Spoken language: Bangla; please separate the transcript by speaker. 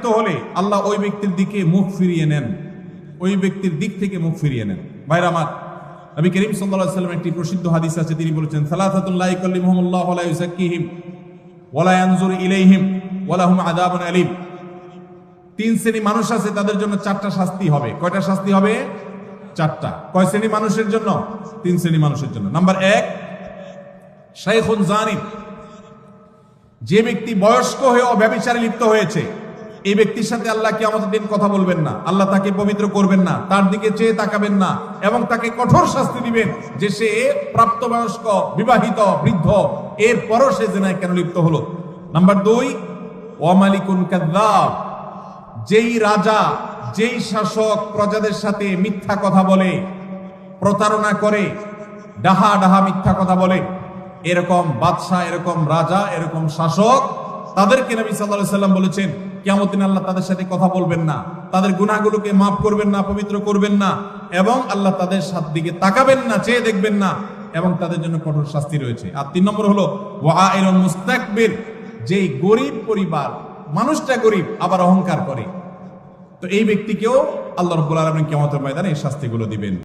Speaker 1: তো হলে আল্লাহ ওই ব্যক্তির দিকে মুখ ফিরিয়ে নেন, ওই ব্যক্তির দিক থেকে মুখ ফিরিয়ে নেন। ভাইরা আমার, নবী করিম সাল্লাল্লাহু আলাইহি ওয়াসাল্লাম একটি প্রসিদ্ধ হাদিস আছে, তিনি বলেছেন সালাসাতুল লা ইয়াকাল্লিমুহুমুল্লাহু ওয়া লা ইউযাক্কিহিম ওয়া লা ইয়ানজুরু ইলাইহিম ওয়া লাহুম আযাবুন আলীম। তিন শ্রেণী মানুষ আছে, তাদের জন্য চারটা শাস্তি হবে। কয়টা শাস্তি হবে? চারটা। কয় শ্রেণী মানুষের জন্য? তিন শ্রেণী মানুষের জন্য। নাম্বার 1, শাইখুন জানিম, যে ব্যক্তি বয়স্ক হয়েও ব্যভিচারে লিপ্ত হয়েছে, এই ব্যক্তির সাথে আল্লাহ কিয়ামতের দিন কথা বলবেন না, আল্লাহ তাকে পবিত্র করবেন না, তার দিকে চেয়ে তাকাবেন না, এবং তাকে কঠোর শাস্তি দিবেন যে সে প্রাপ্তবয়স্ক, বিবাহিত, বৃদ্ধ, এরপরও সে জিনায় কেন লিপ্ত হলো। নাম্বার 2, ওয়া মালিকুন কাযযাব, যেই রাজা, যেই শাসক প্রজাদের সাথে মিথ্যা কথা বলে, প্রতারণা করে, ডাহা ডাহা মিথ্যা কথা বলে, এরকম বাদশা, এরকম রাজা, এরকম শাসক, তাদেরকে নবী সাল্লাল্লাহু আলাইহি ওয়াসাল্লাম বলেছেন কিয়ামতের দিন আল্লাহ তাদের সাথে কথা বলবেন না, তাদের গুনাহগুলোকে মাফ করবেন না, পবিত্র করবেন না, এবং আল্লাহ তাদের দিকে তাকাবেন না, চেয়ে দেখবেন না, এবং তাদের জন্য কঠোর শাস্তি রয়েছে। আর 3 নম্বর হলো ওয়াইলুন মুস্তাকবির, যেই গরিব পরিবার, মানুষটা গরিব আবার অহংকার করে, তো এই ব্যক্তিকেও আল্লাহ রাব্বুল আলামিন কিয়ামতের ময়দানে এই শাস্তিগুলো দিবেন।